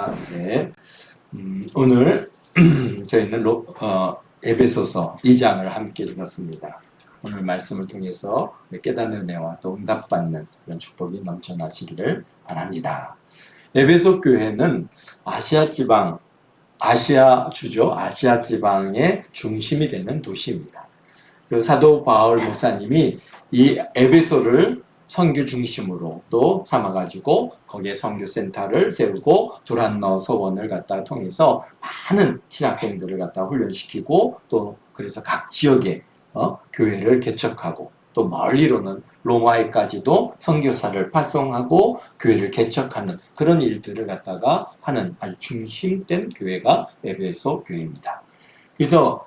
반갑습니다. 네. 오늘 저희는 에베소서 2장을 함께 읽었습니다. 오늘 말씀을 통해서 깨닫는 은혜와 또 응답받는 그런 축복이 넘쳐나시기를 바랍니다. 에베소 교회는 아시아 지방, 아시아 주죠. 아시아 지방의 중심이 되는 도시입니다. 그 사도 바울 목사님이 이 에베소를 선교 중심으로 또 삼아가지고 거기에 선교센터를 세우고 도란너 서원을 갖다 통해서 많은 신학생들을 갖다 훈련시키고 또 그래서 각 지역에 교회를 개척하고 또 멀리로는 로마에까지도 선교사를 파송하고 교회를 개척하는 그런 일들을 갖다가 하는 아주 중심된 교회가 에베소 교회입니다. 그래서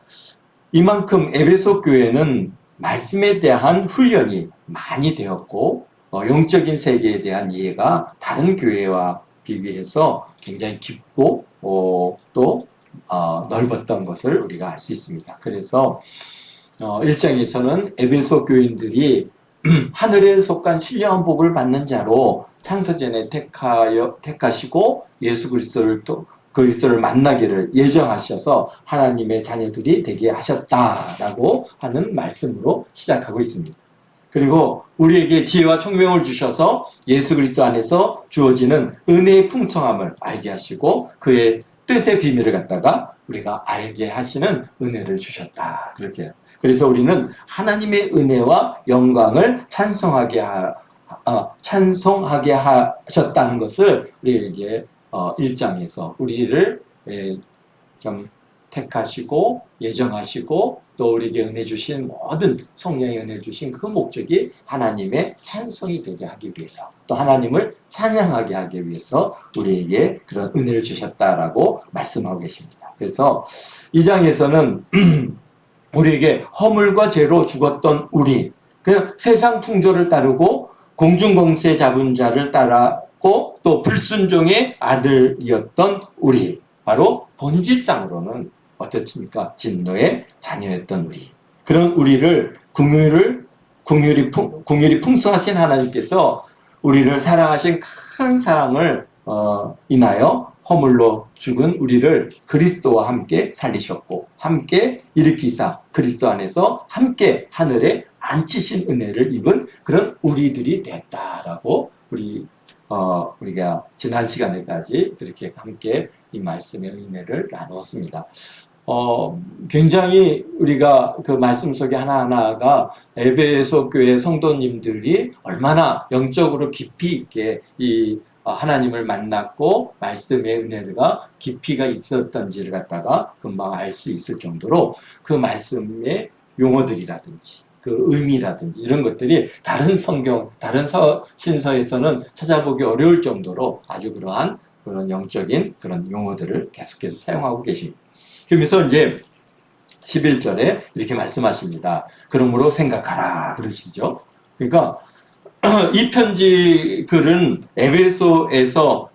이만큼 에베소 교회는 말씀에 대한 훈련이 많이 되었고 영적인 세계에 대한 이해가 다른 교회와 비교해서 굉장히 깊고 또 넓었던 것을 우리가 알 수 있습니다. 그래서 1장에서는 에베소 교인들이 하늘에 속한 신령한 복을 받는 자로 창세전에 택하시고 예수 그리스도를 만나기를 예정하셔서 하나님의 자녀들이 되게 하셨다라고 하는 말씀으로 시작하고 있습니다. 그리고 우리에게 지혜와 총명을 주셔서 예수 그리스도 안에서 주어지는 은혜의 풍성함을 알게 하시고 그의 뜻의 비밀을 갖다가 우리가 알게 하시는 은혜를 주셨다. 그렇게 해요. 그래서 우리는 하나님의 은혜와 영광을 찬송하게 하셨다는 것을 우리에게 1장에서 우리를 좀 택하시고 예정하시고 또 우리에게 은혜 주신 모든 성령의 은혜 주신 그 목적이 하나님의 찬송이 되게 하기 위해서 또 하나님을 찬양하게 하기 위해서 우리에게 그런 은혜를 주셨다라고 말씀하고 계십니다. 그래서 2장에서는 우리에게 허물과 죄로 죽었던 우리, 그 세상 풍조를 따르고 공중공세 잡은 자를 따랐고 또 불순종의 아들이었던 우리, 바로 본질상으로는 어떻습니까? 진노의 자녀였던 우리. 그런 우리를 긍휼이 풍성하신 하나님께서 우리를 사랑하신 큰 사랑을 인하여 허물로 죽은 우리를 그리스도와 함께 살리셨고 함께 일으키사 그리스도 안에서 함께 하늘에 앉히신 은혜를 입은 그런 우리들이 됐다라고 우리가 지난 시간에까지 그렇게 함께 이 말씀의 은혜를 나누었습니다. 굉장히 우리가 그 말씀 속에 하나하나가 에베소 교회 성도님들이 얼마나 영적으로 깊이 있게 이 하나님을 만났고 말씀의 은혜가 깊이가 있었던지를 갖다가 금방 알 수 있을 정도로 그 말씀의 용어들이라든지 그 의미라든지 이런 것들이 다른 성경, 다른 신서에서는 찾아보기 어려울 정도로 아주 그러한 그런 영적인 그런 용어들을 계속해서 사용하고 계십니다. 그러면서 이제 11절에 이렇게 말씀하십니다. 그러므로 생각하라 그러시죠. 그러니까 이 편지 글은 에베소에서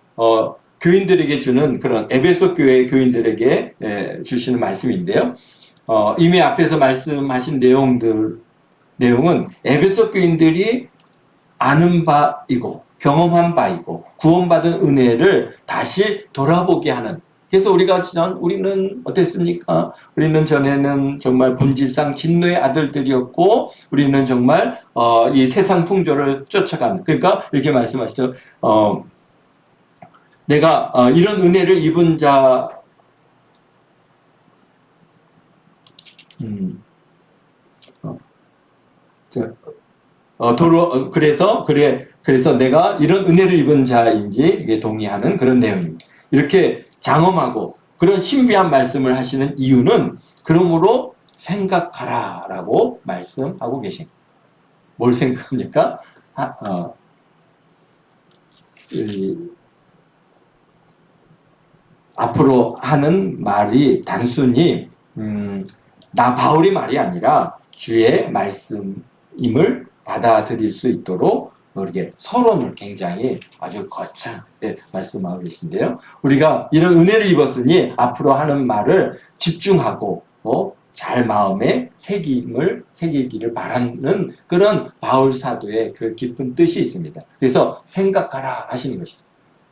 교인들에게 주는 그런 에베소 교회 교인들에게 주시는 말씀인데요. 이미 앞에서 말씀하신 내용은 에베소 교인들이 아는 바이고 경험한 바이고 구원받은 은혜를 다시 돌아보게 하는. 그래서 우리는 어땠습니까? 우리는 전에는 정말 본질상 진노의 아들들이었고 우리는 정말 이 세상 풍조를 쫓아가는. 그러니까 이렇게 말씀하시죠. 내가 이런 은혜를 입은 자 그래서 내가 이런 은혜를 입은 자인지 동의하는 그런 내용입니다. 이렇게 장엄하고 그런 신비한 말씀을 하시는 이유는 그러므로 생각하라 라고 말씀하고 계십니다. 뭘 생각합니까? 앞으로 하는 말이 단순히 나 바울의 말이 아니라 주의 말씀임을 받아들일 수 있도록 이렇게 서론을 굉장히 아주 거창하게 말씀하고 계신데요. 우리가 이런 은혜를 입었으니 앞으로 하는 말을 집중하고 잘 마음에 새기기를 바라는 그런 바울 사도의 그 깊은 뜻이 있습니다. 그래서 생각하라 하시는 것이죠.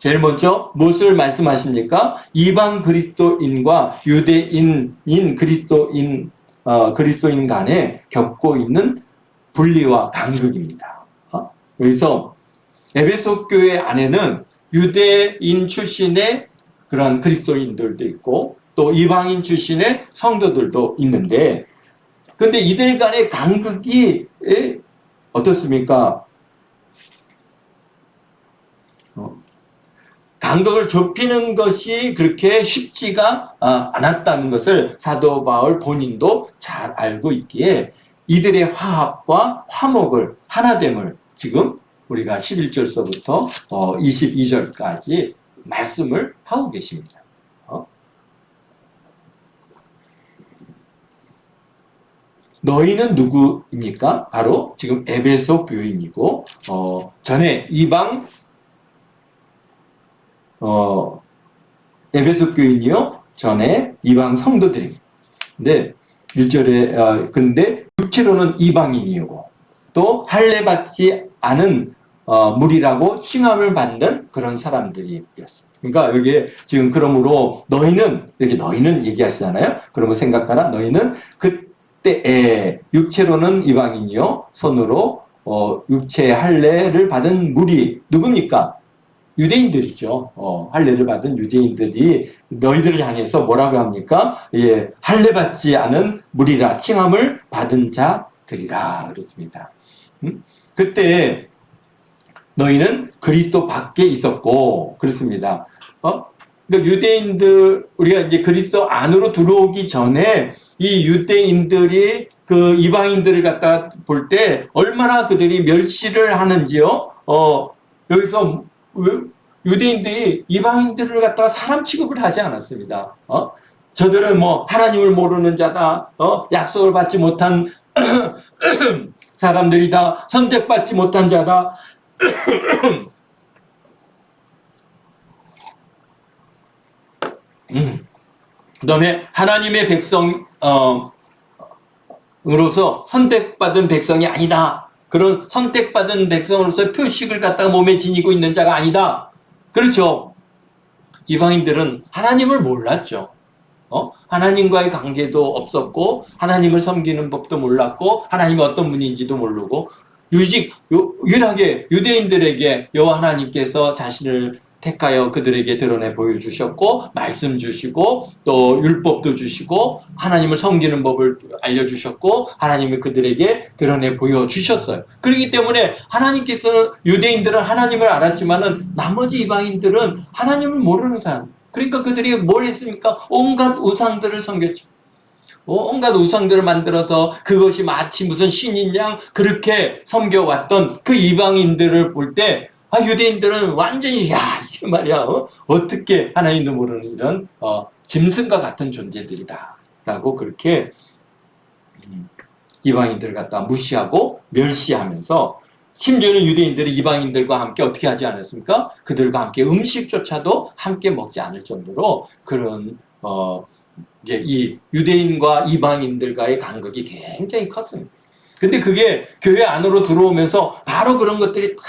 제일 먼저 무엇을 말씀하십니까? 이방 그리스도인과 유대인인 그리스도인 간에 겪고 있는 분리와 간극입니다. 그래서 에베소 교회 안에는 유대인 출신의 그런 그리스도인들도 있고 또 이방인 출신의 성도들도 있는데, 근데 이들 간의 간극이 어떻습니까? 간격을 좁히는 것이 그렇게 쉽지가 않았다는 것을 사도 바울 본인도 잘 알고 있기에 이들의 화합과 화목을, 하나됨을 지금 우리가 11절서부터 22절까지 말씀을 하고 계십니다. 너희는 누구입니까? 바로 지금 에베소 교인이고 전에 이방 에베소 교인이요 전에 이방 성도들입니다. 근데 1절에 근데 육체로는 이방인이고 또 할례 받지 않은 무리라고 칭함을 받는 그런 사람들이었습니다. 그러니까 여기에 지금 그러므로 너희는 이렇게 너희는 얘기하시잖아요. 그런 거 생각하라. 너희는 그때에 육체로는 이방인이요 손으로 육체 할례를 받은 무리 누굽니까? 유대인들이죠. 할례를 받은 유대인들이 너희들을 향해서 뭐라고 합니까? 예, 할례 받지 않은 무리라 칭함을 받은 자들이라 그렇습니다. 그때 너희는 그리스도 밖에 있었고 그렇습니다. 그러니까 유대인들 우리가 이제 그리스도 안으로 들어오기 전에 이 유대인들이 그 이방인들을 갖다 볼 때 얼마나 그들이 멸시를 하는지요. 여기서 유대인들이 이방인들을 갖다가 사람 취급을 하지 않았습니다. 저들은 뭐 하나님을 모르는 자다, 약속을 받지 못한 사람들이다, 선택받지 못한 자다. 그다음에 하나님의 백성으로서 선택받은 백성이 아니다. 그런 선택받은 백성으로서 표식을 갖다가 몸에 지니고 있는 자가 아니다. 그렇죠. 이방인들은 하나님을 몰랐죠. 하나님과의 관계도 없었고 하나님을 섬기는 법도 몰랐고 하나님이 어떤 분인지도 모르고 유일하게 유대인들에게 여호와 하나님께서 자신을 택하여 그들에게 드러내 보여주셨고 말씀 주시고 또 율법도 주시고 하나님을 섬기는 법을 알려주셨고 하나님이 그들에게 드러내 보여주셨어요. 그렇기 때문에 하나님께서는 유대인들은 하나님을 알았지만은 나머지 이방인들은 하나님을 모르는 사람. 그러니까 그들이 뭘 했습니까? 온갖 우상들을 섬겼죠. 온갖 우상들을 만들어서 그것이 마치 무슨 신인 양 그렇게 섬겨왔던 그 이방인들을 볼 때 유대인들은 완전히 이게 말이야 어떻게 하나님도 모르는 이런 짐승과 같은 존재들이다 라고 그렇게 이방인들을 갖다 무시하고 멸시하면서 심지어는 유대인들이 이방인들과 함께 어떻게 하지 않았습니까? 그들과 함께 음식조차도 함께 먹지 않을 정도로 그런 이 유대인과 이방인들과의 간극이 굉장히 컸습니다. 근데 그게 교회 안으로 들어오면서 바로 그런 것들이 다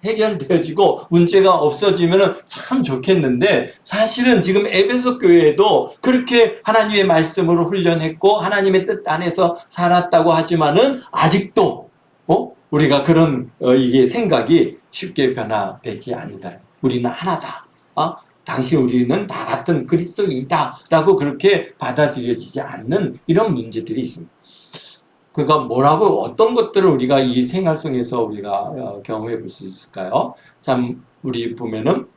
해결되어지고 문제가 없어지면 참 좋겠는데 사실은 지금 에베소 교회에도 그렇게 하나님의 말씀으로 훈련했고 하나님의 뜻 안에서 살았다고 하지만은 아직도 우리가 그런 이게 생각이 쉽게 변화되지 않는다. 우리는 하나다. 당시 우리는 다 같은 그리스도인이다 라고 그렇게 받아들여지지 않는 이런 문제들이 있습니다. 그러니까 뭐라고 어떤 것들을 우리가 이 생활 속에서 우리가 경험해 볼 수 있을까요? 참 우리 보면은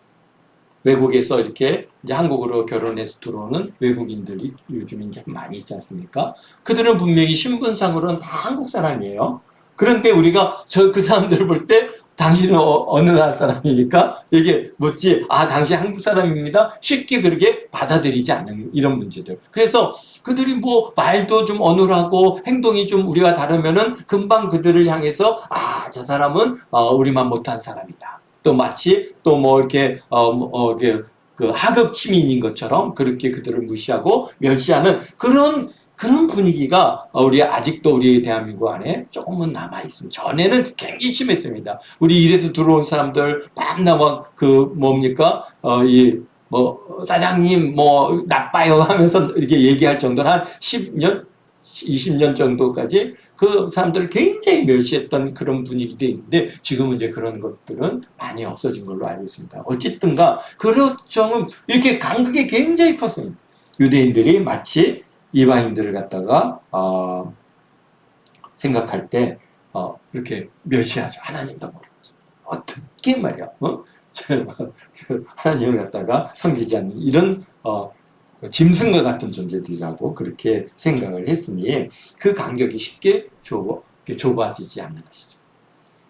외국에서 이렇게 이제 한국으로 결혼해서 들어오는 외국인들이 요즘 이제 많이 있지 않습니까? 그들은 분명히 신분상으로는 다 한국 사람이에요. 그런데 우리가 그 사람들을 볼 때 당신은 어느 나라 사람이니까 이게 묻지 당신 한국 사람입니다. 쉽게 그렇게 받아들이지 않는 이런 문제들. 그래서 그들이 뭐 말도 좀 어눌하고 행동이 좀 우리와 다르면은 금방 그들을 향해서 저 사람은 우리만 못한 사람이다. 또 마치 또 뭐 이렇게 그 하급 시민인 것처럼 그렇게 그들을 무시하고 멸시하는 그런 그런 분위기가 우리 아직도 우리 대한민국 안에 조금은 남아 있습니다. 전에는 굉장히 심했습니다. 우리 이래서 들어온 사람들 맨날 그 뭡니까 이 뭐 사장님 뭐 나빠요 하면서 이렇게 얘기할 정도로 한 10년, 20년 정도까지 그 사람들을 굉장히 멸시했던 그런 분위기도 있는데 지금은 이제 그런 것들은 많이 없어진 걸로 알고 있습니다. 어쨌든가 그렇죠. 이렇게 간극이 굉장히 컸습니다. 유대인들이 마치 이방인들을 갖다가 생각할 때 이렇게 멸시하죠. 하나님도 모르죠. 어떻게 말이야? 하나님을 갖다가 섬기지 않는 이런 짐승과 같은 존재들이라고 그렇게 생각을 했으니 그 간격이 쉽게 좁아지지 않는 것이죠.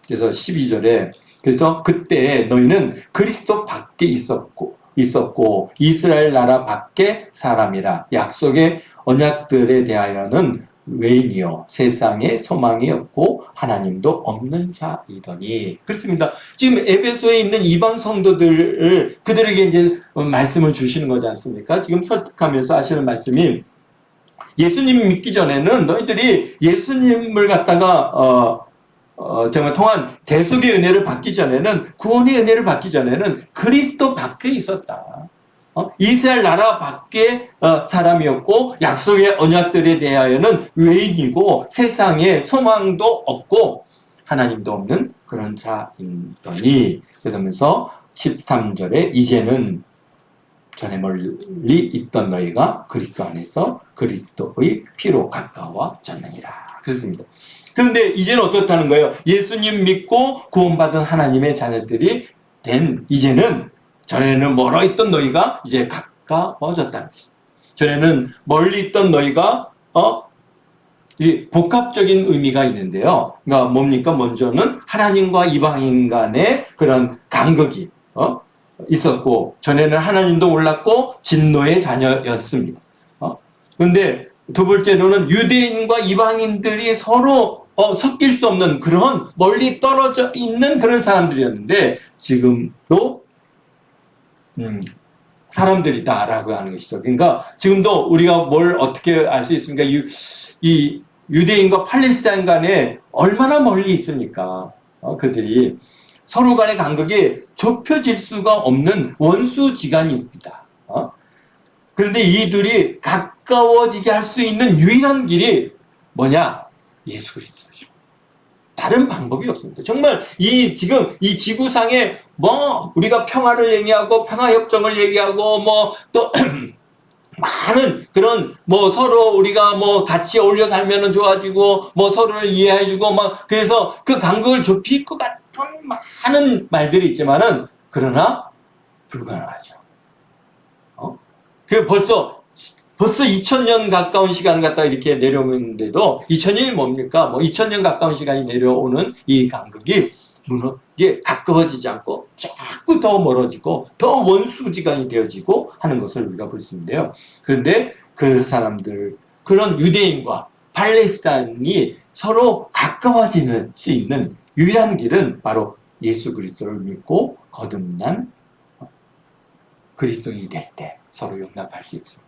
그래서 12절에 그래서 그때 너희는 그리스도 밖에 있었고 이스라엘 나라 밖에 사람이라 약속의 언약들에 대하여는 외인이요 세상에 소망이 없고 하나님도 없는 자이더니 그렇습니다. 지금 에베소에 있는 이방 성도들을 그들에게 이제 말씀을 주시는 거지 않습니까? 지금 설득하면서 하시는 말씀이 예수님 믿기 전에는 너희들이 예수님을 갖다가 정말 통한 대속의 은혜를 받기 전에는 구원의 은혜를 받기 전에는 그리스도 밖에 있었다. 이스라엘 나라 밖에 사람이었고 약속의 언약들에 대하여는 외인이고 세상에 소망도 없고 하나님도 없는 그런 자이더니 그러면서 13절에 이제는 전에 멀리 있던 너희가 그리스도 안에서 그리스도의 피로 가까워졌느니라. 그렇습니다. 그런데 이제는 어떻다는 거예요? 예수님 믿고 구원받은 하나님의 자녀들이 된 이제는 전에는 멀어 있던 너희가 이제 가까워졌다는 것이죠. 전에는 멀리 있던 너희가 이 복합적인 의미가 있는데요. 그러니까 뭡니까? 먼저는 하나님과 이방인 간의 그런 간극이 있었고 전에는 하나님도 몰랐고 진노의 자녀였습니다. 그런데 두 번째로는 유대인과 이방인들이 서로 섞일 수 없는 그런 멀리 떨어져 있는 그런 사람들이었는데 지금도 사람들이다라고 하는 것이죠. 그러니까 지금도 우리가 뭘 어떻게 알 수 있습니까? 이 유대인과 팔레스타인 간에 얼마나 멀리 있습니까? 그들이 서로 간의 간격이 좁혀질 수가 없는 원수지간입니다. 그런데 이들이 가까워지게 할 수 있는 유일한 길이 뭐냐? 예수 그리스도죠. 다른 방법이 없습니다. 정말 지금 이 지구상에 우리가 평화를 얘기하고 평화협정을 얘기하고 또 많은 그런 서로 우리가 같이 어울려 살면은 좋아지고 서로를 이해해주고 그래서 그 간격을 좁힐 것 같은 많은 말들이 있지만은 그러나 불가능하죠. 그 벌써 2000년 가까운 시간 갖다 이렇게 내려오는데도 2000년이 뭡니까? 2000년 가까운 시간이 내려오는 이 간격이 이게 가까워지지 않고 자꾸 더 멀어지고 더 원수지간이 되어지고 하는 것을 우리가 볼 수 있는데요. 그런데 그 사람들, 그런 유대인과 팔레스타인이 서로 가까워지는 수 있는 유일한 길은 바로 예수 그리스도를 믿고 거듭난 그리스도인이 될 때 서로 용납할 수 있습니다.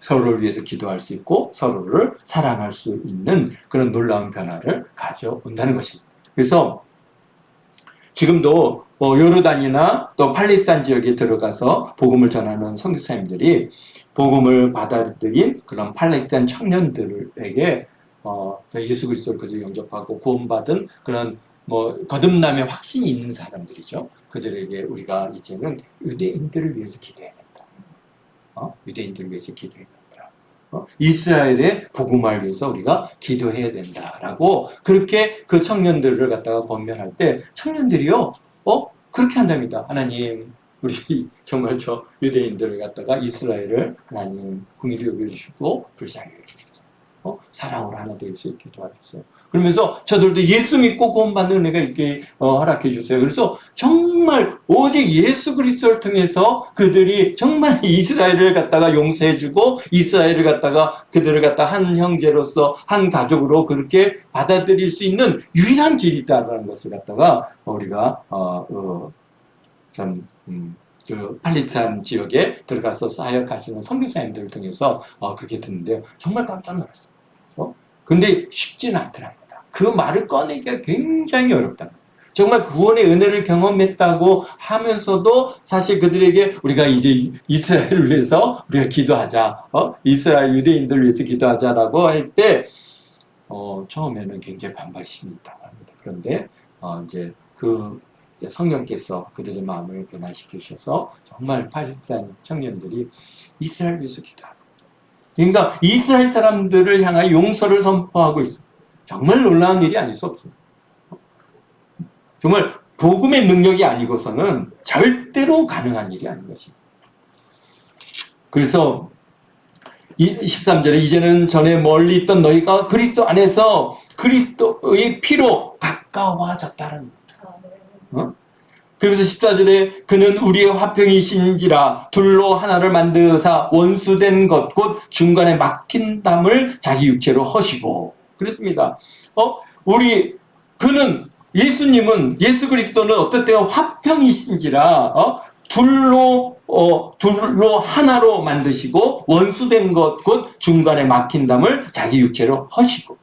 서로를 위해서 기도할 수 있고 서로를 사랑할 수 있는 그런 놀라운 변화를 가져온다는 것입니다. 그래서 지금도 요르단이나 또 팔레스타인 지역에 들어가서 복음을 전하는 선교사님들이 복음을 받아들인 그런 팔레스타인 청년들에게 예수 그리스도를 그저 영접하고 구원받은 그런 거듭남의 확신이 있는 사람들이죠. 그들에게 우리가 이제는 유대인들을 위해서 기도해야 된다. 유대인들을 위해서 기도해야 된다. 이스라엘의 복음을 위해서 우리가 기도해야 된다라고 그렇게 그 청년들을 갖다가 권면할 때 청년들이요, 그렇게 한답니다. 하나님, 우리 정말 저 유대인들을 갖다가 이스라엘을 하나님 긍휼히 여겨주시고 불쌍히 여겨주시고 사랑으로 하나 될 수 있게 도와주세요. 그러면서 저들도 예수 믿고 구원받는 은혜가 있게 허락해 주세요. 그래서 정말 오직 예수 그리스도를 통해서 그들이 정말 이스라엘을 갖다가 용서해주고 이스라엘을 갖다가 그들을 갖다 한 형제로서 한 가족으로 그렇게 받아들일 수 있는 유일한 길이 있다는 것을 갖다가 우리가 좀 그 팔레스타인 지역에 들어가서 사역하시는 선교사님들을 통해서 그렇게 듣는데요. 정말 깜짝 놀랐어요. 근데 쉽지는 않더랍니다. 그 말을 꺼내기가 굉장히 어렵다. 정말 구원의 은혜를 경험했다고 하면서도 사실 그들에게 우리가 이제 이스라엘을 위해서 우리가 기도하자, 이스라엘 유대인들을 위해서 기도하자라고 할 때, 처음에는 굉장히 반발심이 있다고 합니다. 그런데, 이제 성령께서 그들의 마음을 변화시키셔서 정말 팔레스타인 청년들이 이스라엘 위해서 기도합니다. 그러니까 이스라엘 사람들을 향하여 용서를 선포하고 있습니다. 정말 놀라운 일이 아닐 수 없습니다. 정말 복음의 능력이 아니고서는 절대로 가능한 일이 아닌 것입니다. 그래서 13절에 이제는 전에 멀리 있던 너희가 그리스도 안에서 그리스도의 피로 가까워졌다는 거예요. 그래서 14절에 그는 우리의 화평이신지라 둘로 하나를 만드사 원수된 것 곧 중간에 막힌 담을 자기 육체로 허시고 그랬습니다. 그는 예수님은 예수 그리스도는 어떨 때가 화평이신지라 둘로 하나로 만드시고 원수된 것 곧 중간에 막힌 담을 자기 육체로 허시고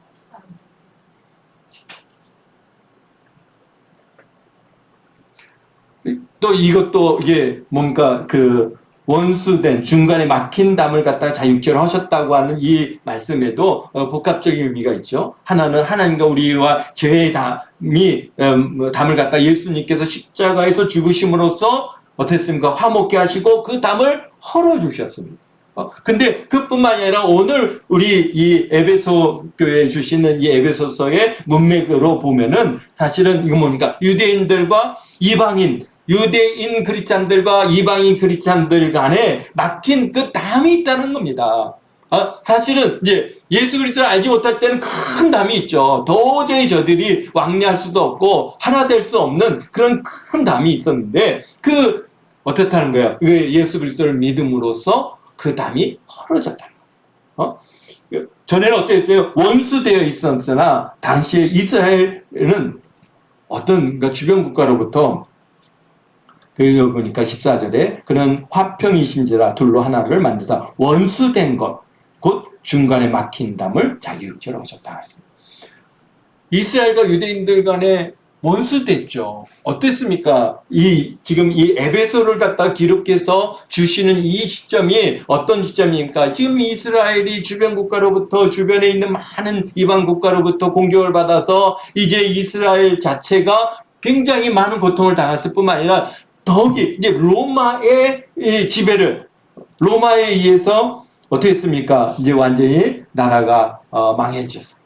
또 이것도 이게 뭔가 그 원수된 중간에 막힌 담을 갖다가 자육체로 하셨다고 하는 이 말씀에도 복합적인 의미가 있죠. 하나는 하나님과 우리와 죄의 담을 갖다가 예수님께서 십자가에서 죽으심으로써 어땠습니까? 화목케 하시고 그 담을 헐어주셨습니다. 근데 그뿐만이 아니라 오늘 우리 이 에베소 교회에 주시는 이 에베소서의 문맥으로 보면은 사실은 이거 뭡니까? 유대인들과 이방인, 유대인 크리스찬들과 이방인 크리스찬들 간에 막힌 그 담이 있다는 겁니다. 사실은 이제 예수 그리스도를 알지 못할 때는 큰 담이 있죠. 도저히 저들이 왕래할 수도 없고 하나 될 수 없는 그런 큰 담이 있었는데 어떻다는 거예요? 예수 그리스도를 믿음으로써 그 담이 헐어졌다는 거예요. 전에는 어땠어요? 원수되어 있었으나 당시에 이스라엘은 그러니까 주변 국가로부터 여기 보니까 14절에 그는 화평이신지라 둘로 하나를 만드사 원수된 것 곧 중간에 막힌 담을 자기 육체로 하셨다. 이스라엘과 유대인들 간에 원수됐죠. 어땠습니까? 지금 이 에베소를 갖다 기록해서 주시는 이 시점이 어떤 시점입니까? 지금 이스라엘이 주변 국가로부터 주변에 있는 많은 이방 국가로부터 공격을 받아서 이제 이스라엘 자체가 굉장히 많은 고통을 당했을 뿐만 아니라 더욱이 이제 로마의 로마에 의해서 어떻게 했습니까? 이제 완전히 나라가 망해졌어요.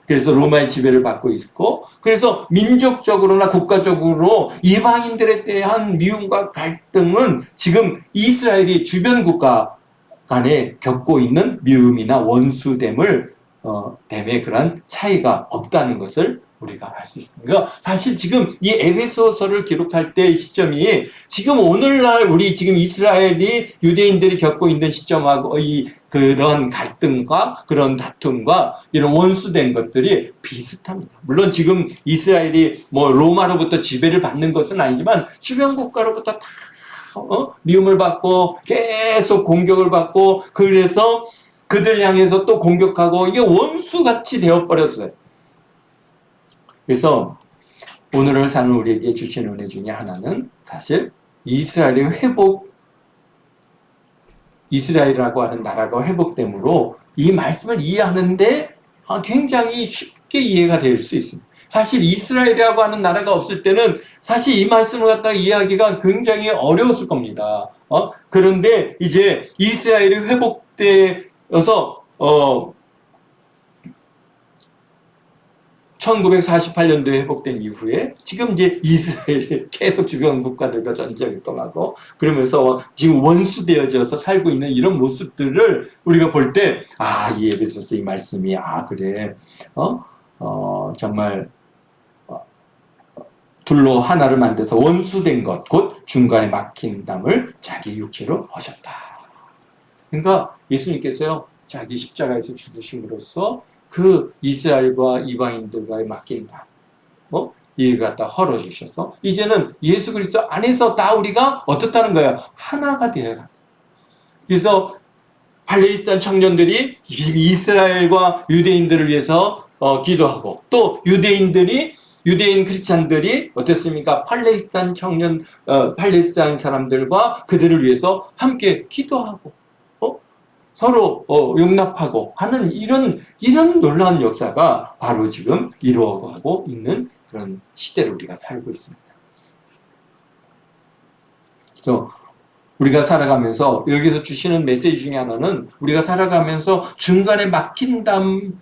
그래서 로마의 지배를 받고 있고, 그래서 민족적으로나 국가적으로 이방인들에 대한 미움과 갈등은 지금 이스라엘이 주변 국가 간에 겪고 있는 미움이나 원수됨을 됨에 그런 차이가 없다는 것을 우리가 알 수 있습니다. 그러니까 사실 지금 이 에베소서를 기록할 때의 시점이 지금 오늘날 우리 지금 이스라엘이 유대인들이 겪고 있는 시점하고 그런 갈등과 그런 다툼과 이런 원수된 것들이 비슷합니다. 물론 지금 이스라엘이 로마로부터 지배를 받는 것은 아니지만 주변 국가로부터 다 미움을 받고 계속 공격을 받고 그래서 그들 향해서 또 공격하고 이게 원수같이 되어버렸어요. 그래서 오늘을 사는 우리에게 주신 은혜 중에 하나는 사실 이스라엘이라고 하는 나라가 회복됨으로 이 말씀을 이해하는데 굉장히 쉽게 이해가 될 수 있습니다. 사실 이스라엘이라고 하는 나라가 없을 때는 사실 이 말씀을 갖다가 이해하기가 굉장히 어려웠을 겁니다. 그런데 이제 이스라엘이 회복되어서 1948년도에 회복된 이후에 지금 이제 이스라엘이 계속 주변 국가들과 전쟁을 떠나고 그러면서 지금 원수되어져서 살고 있는 이런 모습들을 우리가 볼 때 이 에베소서 이 말씀이 그래 정말 둘로 하나를 만들어서 원수된 것 곧 중간에 막힌 담을 자기 육체로 하셨다. 그러니까 예수님께서요 자기 십자가에서 죽으심으로써 그 이스라엘과 이방인들과의 맡긴 담, 이를 갖다 헐어주셔서 이제는 예수 그리스도 안에서 다 우리가 어떻다는 거예요? 하나가 되어요. 그래서 팔레스타인 청년들이 이스라엘과 유대인들을 위해서 기도하고 또 유대인 크리스찬들이 어떻습니까? 팔레스타인 청년, 팔레스타인 사람들과 그들을 위해서 함께 기도하고, 서로, 용납하고 하는 이런 놀라운 역사가 바로 지금 이루어가고 있는 그런 시대를 우리가 살고 있습니다. 그래서 우리가 살아가면서 여기서 주시는 메시지 중에 하나는 우리가 살아가면서 중간에 막힌 담을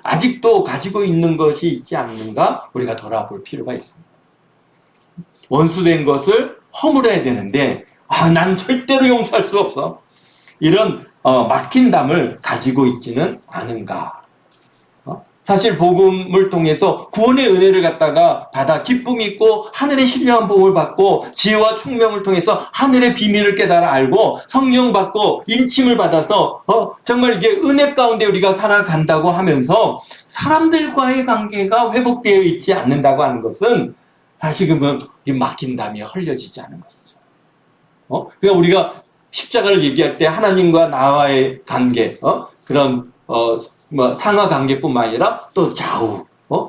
아직도 가지고 있는 것이 있지 않는가 우리가 돌아볼 필요가 있습니다. 원수된 것을 허물어야 되는데 난 절대로 용서할 수 없어. 이런 막힌 담을 가지고 있지는 않은가. 사실 복음을 통해서 구원의 은혜를 갖다가 받아 기쁨이 있고 하늘의 신령한 복을 받고 지혜와 총명을 통해서 하늘의 비밀을 깨달아 알고 성령 받고 인침을 받아서 정말 이게 은혜 가운데 우리가 살아간다고 하면서 사람들과의 관계가 회복되어 있지 않는다고 하는 것은 사실은 이 막힌 담이 헐려지지 않은 것이죠. 그러니까 우리가 십자가를 얘기할 때 하나님과 나와의 관계, 그런 상하 관계뿐만 아니라 또 좌우,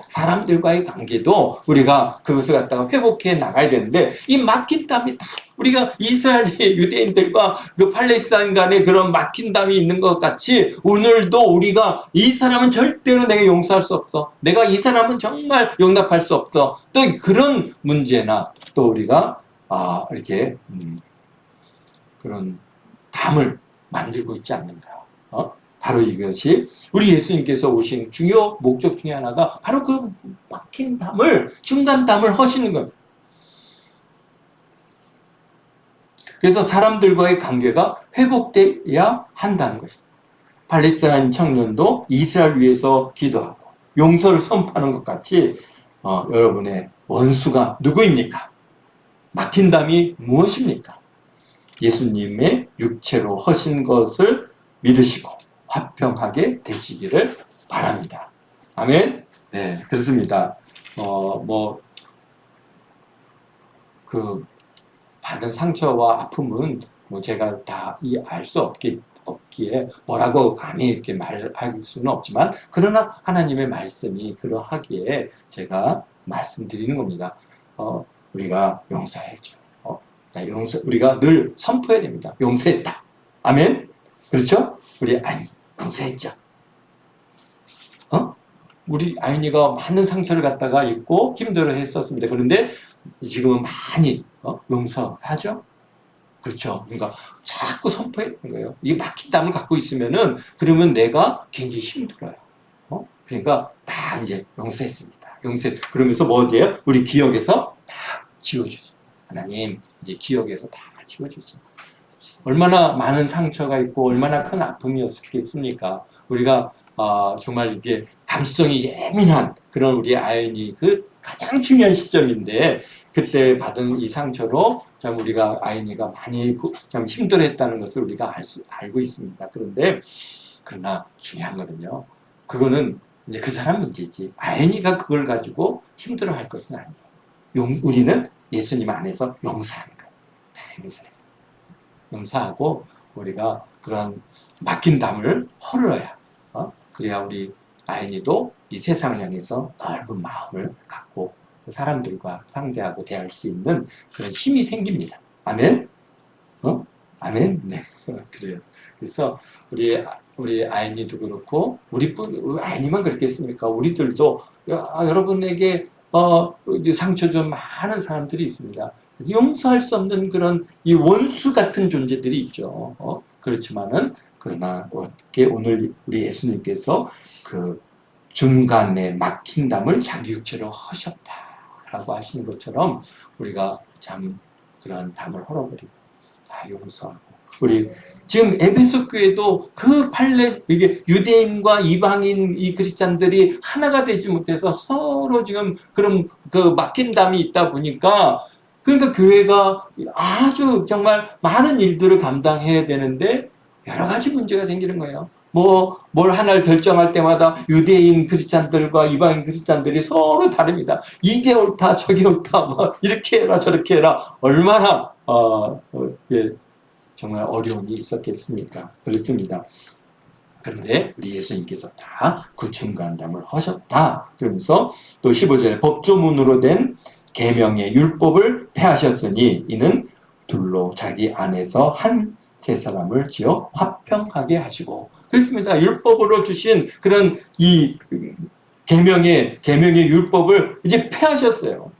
사람들과의 관계도 우리가 그것을 갖다가 회복해 나가야 되는데 이 막힌 담이 다 우리가 이스라엘의 유대인들과 그 팔레스타인 간에 그런 막힌 담이 있는 것 같이 오늘도 우리가 이 사람은 절대로 내가 용서할 수 없어. 내가 이 사람은 정말 용납할 수 없어. 또 그런 문제나 또 우리가 이렇게 그런 담을 만들고 있지 않는가. 바로 이것이 우리 예수님께서 오신 중요 목적 중에 하나가 바로 그 막힌 담을, 중간 담을 허시는 거예요. 그래서 사람들과의 관계가 회복돼야 한다는 것입니다. 팔레스타인 청년도 이스라엘 위해서 기도하고 용서를 선포하는 것 같이 여러분의 원수가 누구입니까? 막힌 담이 무엇입니까? 예수님의 육체로 허신 것을 믿으시고 화평하게 되시기를 바랍니다. 아멘? 네, 그렇습니다. 받은 상처와 아픔은 제가 다 알 수 없기에 뭐라고 감히 이렇게 말할 수는 없지만, 그러나 하나님의 말씀이 그러하기에 제가 말씀드리는 겁니다. 우리가 용서해야죠. 우리가 늘 선포해야 됩니다. 용서했다. 아멘? 그렇죠? 우리 아니 용서했죠. 우리 아이니가 많은 상처를 갖다가 입고 힘들어 했었습니다. 그런데 지금은 많이 용서하죠? 그렇죠. 그러니까 자꾸 선포해야 되는 거예요. 이 막힌 담을 갖고 있으면은 그러면 내가 굉장히 힘들어요. 그러니까 다 이제 용서했습니다. 그러면서 뭐 돼요? 우리 기억에서 다 지워주죠. 하나님 이제 기억에서 다 지워주죠. 얼마나 많은 상처가 있고 얼마나 큰 아픔이었겠습니까? 우리가 정말 이게 감수성이 예민한 그런 우리 아이니 그 가장 중요한 시점인데 그때 받은 이 상처로 참 우리가 아이니가 많이 참 힘들어했다는 것을 우리가 알고 있습니다. 그러나 중요한 거는요. 그거는 이제 그 사람 문제지. 아이니가 그걸 가지고 힘들어할 것은 아니에요. 우리는 예수님 안에서 용서하는 거예요. 다 용서해요. 용서하고 우리가 그런 막힌 담을 헐어야 그래야 우리 아이니도 이 세상을 향해서 넓은 마음을 갖고 사람들과 상대하고 대할 수 있는 그런 힘이 생깁니다. 아멘? 아멘? 네. 그래요. 그래서 우리 아이니도 그렇고 아이니만 그렇겠습니까? 우리들도 여러분에게 상처 준 많은 사람들이 있습니다. 용서할 수 없는 그런 이 원수 같은 존재들이 있죠. 그러나 어떻게 오늘 우리 예수님께서 그 중간에 막힌 담을 자기 육체로 허셨다라고 하시는 것처럼 우리가 참 그런 담을 헐어버리고 다 용서하고 우리 지금 에베소 교회도 이게 유대인과 이방인 이 크리스찬들이 하나가 되지 못해서 서로 지금 그런 그 막힌 담이 있다 보니까 그러니까 교회가 아주 정말 많은 일들을 감당해야 되는데 여러 가지 문제가 생기는 거예요. 뭘 하나를 결정할 때마다 유대인 크리스찬들과 이방인 크리스찬들이 서로 다릅니다. 이게 옳다, 저게 옳다, 이렇게 해라, 저렇게 해라. 얼마나, 예, 정말 어려움이 있었겠습니까? 그렇습니다. 그런데 우리 예수님께서 다 구충간담을 하셨다. 그러면서 또 15절에 법조문으로 된 계명의 율법을 폐하셨으니 이는 둘로 자기 안에서 한 세 사람을 지어 화평하게 하시고 그렇습니다. 율법으로 주신 그런 이 계명의 율법을 이제 폐하셨어요.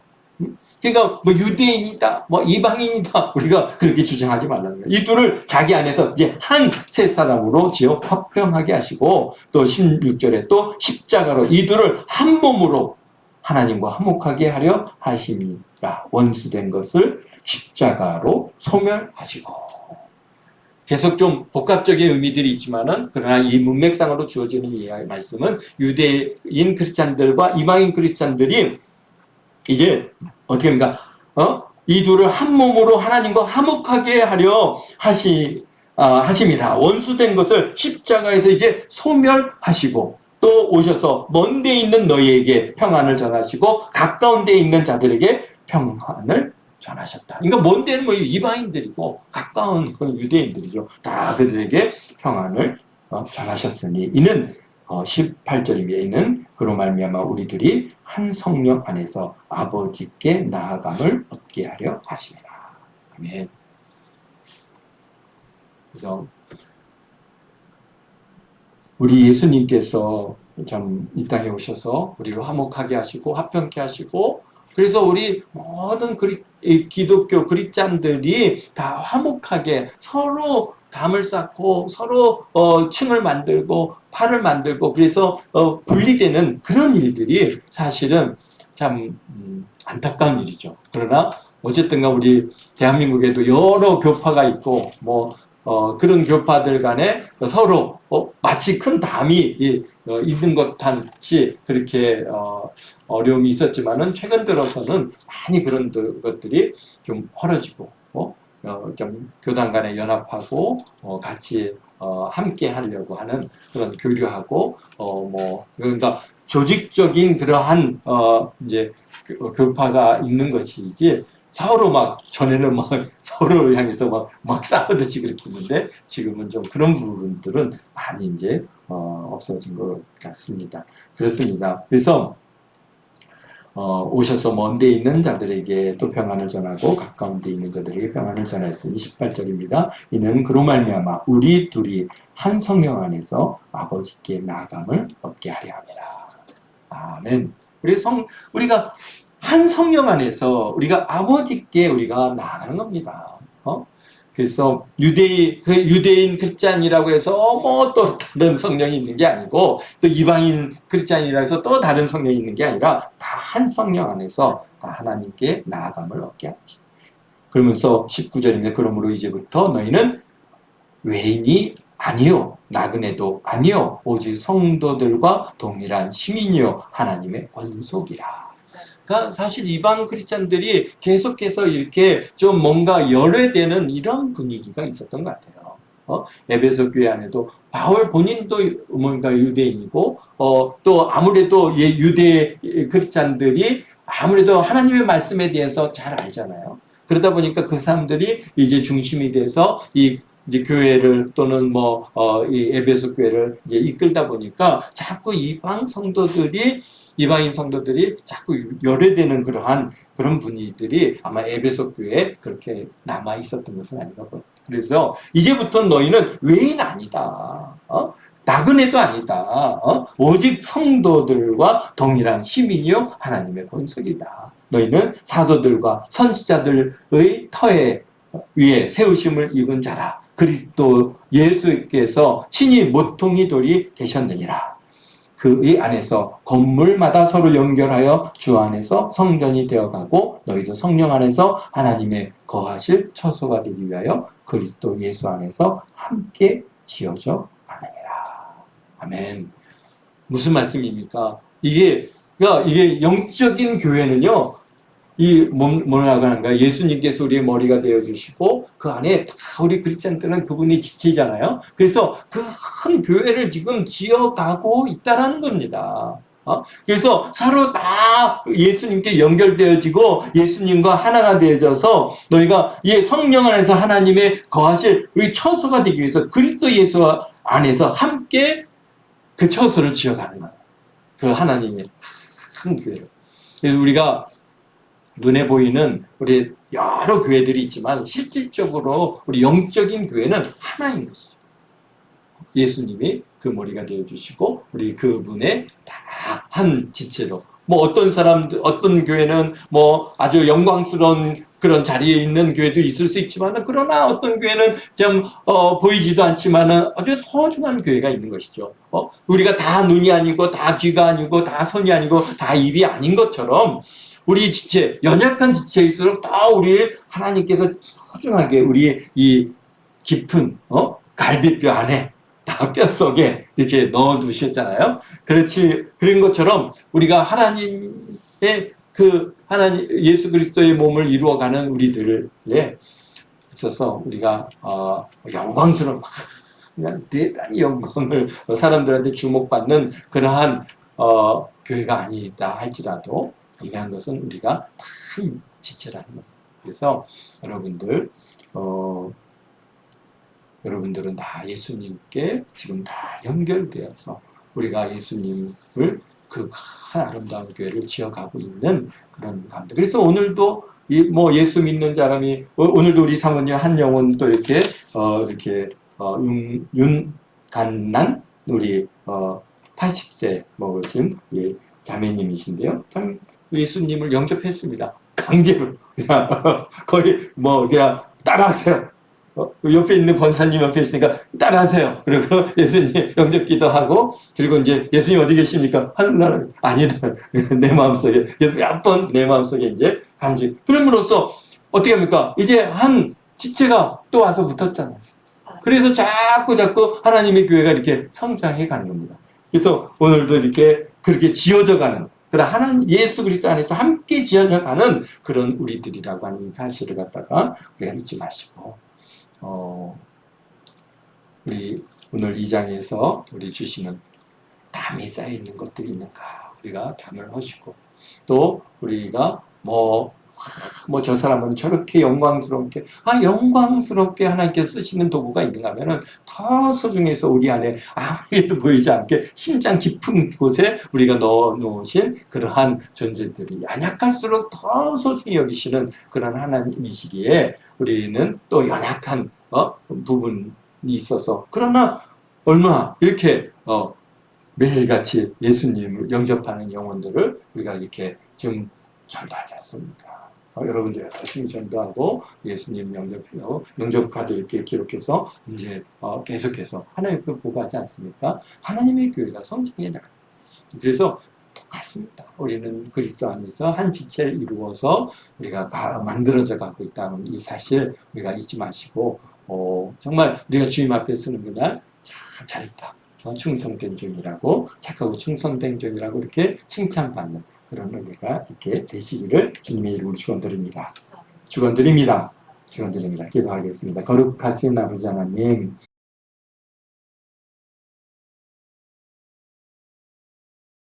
그러니까 유대인이다, 이방인이다 우리가 그렇게 주장하지 말라는 거예요. 이 둘을 자기 안에서 이제 한 세 사람으로 지어 화평하게 하시고 또 16절에 또 십자가로 이 둘을 한 몸으로 하나님과 화목하게 하려 하심이라 원수된 것을 십자가로 소멸하시고 계속 좀 복합적인 의미들이 있지만은 그러나 이 문맥상으로 주어지는 이 말씀은 유대인 크리스찬들과 이방인 크리스찬들이 이제 어떻게 합니까? 이 둘을 한 몸으로 하나님과 화목하게 하려 하심이라 원수된 것을 십자가에서 이제 소멸하시고 또 오셔서 먼 데 있는 너희에게 평안을 전하시고 가까운 데 있는 자들에게 평안을 전하셨다. 그러니까 먼 데는 이방인들이고 가까운 유대인들이죠. 다 그들에게 평안을 전하셨으니 이는 18절입니다. 이는 그로 말미암아 우리들이 한 성령 안에서 아버지께 나아감을 얻게 하려 하십니다. 아멘. 그래서 우리 예수님께서 참 이 땅에 오셔서 우리를 화목하게 하시고 화평케 하시고 그래서 우리 모든 기독교 그리스도인들이 다 화목하게 서로 담을 쌓고 서로 층을 만들고 팔을 만들고 그래서 분리되는 그런 일들이 사실은 참 안타까운 일이죠. 그러나 어쨌든가 우리 대한민국에도 여러 교파가 있고 그런 교파들 간에 서로 마치 큰 담이 있는 것 같이 그렇게 어려움이 있었지만은 최근 들어서는 많이 그런 것들이 좀 헐어지고 좀 교단 간에 연합하고 같이 함께 하려고 하는 그런 교류하고 그러니까 조직적인 그러한 이제 교파가 있는 것이지 서로 전에는 서로를 향해서 막 싸우듯이 그렇게 했는데 지금은 좀 그런 부분들은 많이 이제 없어진 것 같습니다. 그렇습니다. 그래서 오셔서 먼 데 있는 자들에게 또 평안을 전하고 가까운 데 있는 자들에게 평안을 전하였으니 18절입니다. 이는 그로 말미암아 우리 둘이 한 성령 안에서 아버지께 나아감을 얻게 하려 함이라. 아멘. 우리가 한 성령 안에서 우리가 아버지께 우리가 나아가는 겁니다. 그래서 유대인 크리스찬이라고 해서 또 다른 성령이 있는 게 아니고 또 이방인 크리스찬이라고 해서 또 다른 성령이 있는 게 아니라 다 한 성령 안에서 다 하나님께 나아감을 얻게 합니다. 그러면서 19절입니다. 그러므로 이제부터 너희는 외인이 아니요 나그네도 아니요 오직 성도들과 동일한 시민이요 하나님의 권속이라. 그러니까 사실 이방 크리스찬들이 계속해서 이렇게 좀 뭔가 열외되는 이런 분위기가 있었던 것 같아요. 에베소 교회 안에도 바울 본인도 뭔가 유대인이고 또 아무래도 유대 크리스찬들이 아무래도 하나님의 말씀에 대해서 잘 알잖아요. 그러다 보니까 그 사람들이 이제 중심이 돼서 이제 교회를 또는 이 에베소 교회를 이제 이끌다 보니까 자꾸 이방인 성도들이 자꾸 열애되는 그런 분위기들이 아마 에베소 교회에 그렇게 남아 있었던 것은 아닌가 봐요. 그래서 이제부터는 너희는 외인 아니다. 나그네도 아니다. 오직 성도들과 동일한 시민이요 하나님의 권속이다. 너희는 사도들과 선지자들의 터에 위에 세우심을 입은 자라. 그리스도 예수께서 친히 모퉁이 돌이 되셨느니라. 그의 안에서 건물마다 서로 연결하여 주 안에서 성전이 되어가고 너희도 성령 안에서 하나님의 거하실 처소가 되기 위하여 그리스도 예수 안에서 함께 지어져 가느니라. 아멘. 무슨 말씀입니까? 이게 영적인 교회는요, 뭐라고 하는가? 예수님께서 우리의 머리가 되어주시고, 그 안에 다 우리 크리스찬들은 그분이 지체잖아요. 그래서 그 큰 교회를 지금 지어가고 있다라는 겁니다. 그래서 서로 다 예수님께 연결되어지고 예수님과 하나가 되어져서 너희가 이 성령 안에서 하나님의 거하실 우리 처소가 되기 위해서 그리스도 예수 안에서 함께 그 처소를 지어가는 거예요. 그 하나님의 큰 교회를. 그래서 우리가 눈에 보이는 우리 여러 교회들이 있지만 실질적으로 우리 영적인 교회는 하나인 것이죠. 예수님이 그 머리가 되어주시고 우리 그분의 다 한 지체로 뭐 어떤 사람들 어떤 교회는 뭐 아주 영광스러운 그런 자리에 있는 교회도 있을 수 있지만 그러나 어떤 교회는 좀 보이지도 않지만 아주 소중한 교회가 있는 것이죠. 우리가 다 눈이 아니고 다 귀가 아니고 다 손이 아니고 다 입이 아닌 것처럼 우리 지체 연약한 지체일수록 더 우리 하나님께서 소중하게 우리의 이 깊은 갈비뼈 안에 다 뼛속에 이렇게 넣어두셨잖아요. 그런 것처럼 우리가 하나님의 하나님 예수 그리스도의 몸을 이루어가는 우리들에 있어서 우리가 영광스러운 그냥 대단히 영광을 사람들한테 주목받는 그러한 교회가 아니다 할지라도 중요한 것은 우리가 큰 지체라는 겁니다. 그래서 여러분들은 다 예수님께 지금 다 연결되어서 우리가 예수님을 그 큰 아름다운 교회를 지어가고 있는 그런 가운데. 그래서 오늘도 예수 믿는 사람이 오늘도 우리 사모님 한 영혼 또 이렇게 윤간난 우리 80세 먹으신 자매님이신데요. 참 예수님을 영접했습니다. 강제로 거의 그냥 따라하세요. 옆에 있는 권사님 옆에 있으니까 따라하세요. 그리고 예수님 영접기도 하고, 그리고 이제 예수님 어디 계십니까? 하늘나라 아니다. 내 마음속에 몇 번 내 마음속에 이제 간지. 그럼으로써 어떻게 합니까? 이제 한 지체가 또 와서 붙었잖아요. 그래서 자꾸 하나님의 교회가 이렇게 성장해 가는 겁니다. 그래서 오늘도 이렇게 그렇게 지어져 가는. 하나님 예수 그리스도 안에서 함께 지어져 가는 그런 우리들이라고 하는 이 사실을 갖다가 우리가 잊지 마시고. 우리 오늘 2장에서 우리 주시는 담이 쌓여 있는 것들이 있는가 우리가 담을 하시고 또 우리가 저 사람은 저렇게 영광스럽게 하나님께서 쓰시는 도구가 있는가 하면은 더 소중해서 우리 안에 아무래도 보이지 않게 심장 깊은 곳에 우리가 넣어 놓으신 그러한 존재들이 연약할수록 더 소중히 여기시는 그런 하나님이시기에 우리는 또 연약한 부분이 있어서 그러나 얼마나 이렇게 매일같이 예수님을 영접하는 영혼들을 우리가 이렇게 좀 전도하지 않습니까? 여러분들 열심히 전도하고 예수님 영접 카드 이렇게 기록해서 이제 계속해서 하나님의 보고하지 않습니까? 하나님의 교회가 성장해 나가요. 그래서 똑같습니다. 우리는 그리스도 안에서 한 지체를 이루어서 우리가 만들어져 가고 있다는 이 사실 우리가 잊지 마시고 정말 우리가 주님 앞에 서는 그날 참 잘했다. 충성된 종이라고 착하고 충성된 종이라고 이렇게 칭찬받는 그런 은혜가 이렇게 되시기를 주님의 이름으로 축원드립니다. 기도하겠습니다. 거룩하신 아버지 하나님,